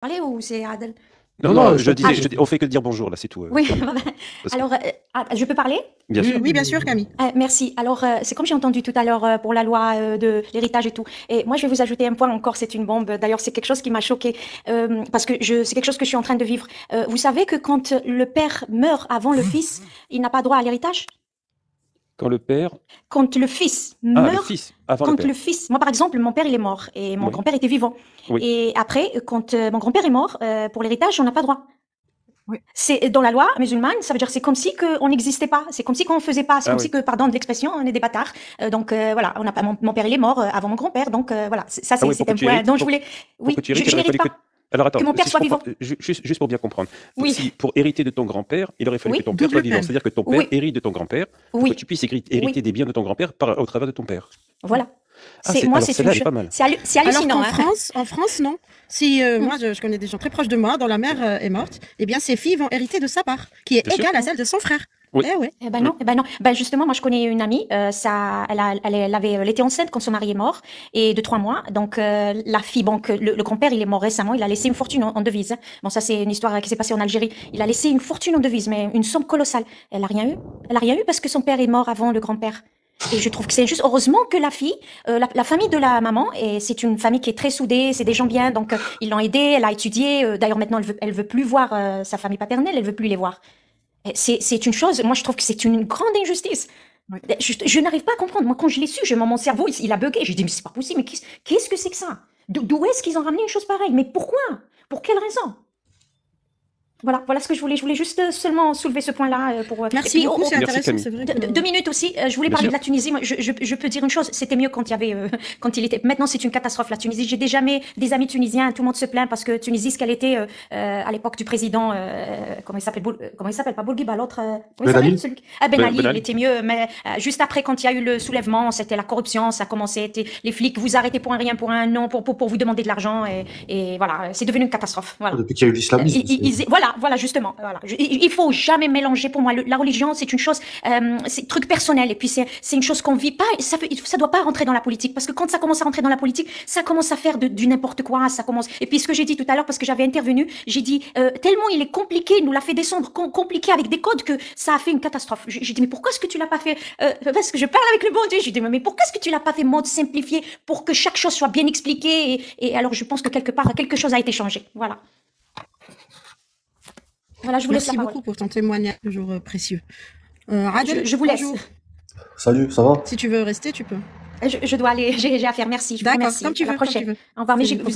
Parler ou c'est Adel? Non, Non, non, je disais, on fait que dire bonjour là, c'est tout. Oui, Parce que- alors, je peux parler? bien sûr. Oui, bien sûr, Camille. Merci. Alors, c'est comme j'ai entendu tout à l'heure pour la loi de l'héritage et tout. Et moi, je vais vous ajouter un point encore, c'est une bombe. D'ailleurs, c'est quelque chose qui m'a choquée parce que c'est quelque chose que je suis en train de vivre. Vous savez que quand le père meurt avant le fils, il n'a pas droit à l'héritage? Quand le père. Quand le fils Ah, le meurt, fils, avant le quand père. le fils, moi par exemple, mon père il est mort et mon Oui. grand-père était vivant. Oui. Et après, quand mon grand-père est mort, pour l'héritage, on n'a pas droit. Oui. C'est dans la loi musulmane, ça veut dire c'est comme si on n'existait pas, c'est comme si qu'on faisait pas, c'est Ah comme oui. si que, pardon de l'expression, on est des bâtards. Donc voilà, on n'a pas mon père il est mort avant mon grand-père, donc voilà, ça Ah oui, c'est pour un que tu point hérites- dont je pour- voulais. Oui, Pour que tu je hérites, il aurait n'hérite fallu pas. que. Alors attends, Que mon père si je soit comprends- vivant. juste pour bien comprendre. Oui. Pour hériter de ton grand-père, il aurait fallu Oui. que ton père soit Double vivant. peine. C'est-à-dire que ton père Oui. hérite de ton grand-père pour Oui. que tu puisses hériter Oui. des biens de ton grand-père au travers de ton père. Voilà. Ah, Moi alors c'est celle-là, une elle est pas mal. c'est Alors hallucinant. qu'en Hein. France, non. Si moi, je connais des gens très proches de moi, dont la mère est morte, eh bien, ses filles vont hériter de sa part, qui est Bien sûr. égale à celle de son frère. Oui. Eh ouais. Eh ben non, Ben justement, moi je connais une amie, elle était enceinte quand son mari est mort et de 3 mois. Donc la fille, bon, que le grand-père il est mort récemment, il a laissé une fortune en devise. Hein. Bon, ça c'est une histoire qui s'est passée en Algérie. Il a laissé une fortune en devise, mais une somme colossale. Elle a rien eu. Elle a rien eu parce que son père est mort avant le grand-père. Et je trouve que c'est juste heureusement que la fille, la famille de la maman, et c'est une famille qui est très soudée, c'est des gens bien, donc ils l'ont aidée, elle a étudié. D'ailleurs maintenant elle veut plus voir sa famille paternelle, elle veut plus les voir. C'est une chose, moi je trouve que c'est une grande injustice. Oui. Je n'arrive pas à comprendre. Moi quand je l'ai su, mon cerveau il a bugué. J'ai dit mais c'est pas possible, mais qu'est-ce que c'est que ça? D'où est-ce qu'ils ont ramené une chose pareille? Mais pourquoi? Pour quelle raison? Voilà ce que je voulais. Je voulais juste seulement soulever ce point-là pour. Merci Et puis, beaucoup, c'est Merci, intéressant, Camille. c'est vrai. que- 2 minutes aussi. Je voulais Bien parler sûr. de la Tunisie. Moi, je peux dire une chose. C'était mieux quand il y avait, quand il était. Maintenant, c'est une catastrophe la Tunisie. J'ai déjà des amis tunisiens. Tout le monde se plaint parce que Tunisie, ce qu'elle était à l'époque du président, comment il s'appelle, pas Bourguiba, l'autre. Comment il Ben Ali. s'appelle, celui Ben Ali, Ben il Ali. était mieux. Mais juste après, quand il y a eu le soulèvement, c'était la corruption. Ça commençait. Les flics vous arrêtez pour un rien, pour un non, pour vous demander de l'argent et voilà. C'est devenu une catastrophe. Voilà. Depuis qu'il y a eu l'islamisme. Voilà, justement. Voilà. Il faut jamais mélanger, pour moi, la religion, c'est une chose, c'est un truc personnel, et puis c'est une chose qu'on vit pas, ça doit pas rentrer dans la politique, parce que quand ça commence à rentrer dans la politique, ça commence à faire du n'importe quoi, ça commence, et puis ce que j'ai dit tout à l'heure, parce que j'avais intervenu, j'ai dit, tellement il est compliqué, il nous l'a fait descendre, compliqué avec des codes, que ça a fait une catastrophe. J'ai dit, mais pourquoi est-ce que tu l'as pas fait, parce que je parle avec le bon Dieu, j'ai dit, mais pourquoi est-ce que tu l'as pas fait mode simplifié, pour que chaque chose soit bien expliquée, et alors je pense que quelque part, quelque chose a été changé. Voilà. Voilà, je vous laisse Merci la beaucoup parole. pour ton témoignage toujours précieux. Adel, Je vous laisse. bonjour. Salut, ça va? Si tu veux rester, tu peux. Je dois aller, j'ai à faire. Merci. Je vous D'accord, remercie. comme tu À la veux, comme prochaine. tu veux. Au revoir. Mais C'est j'ai- libre. vous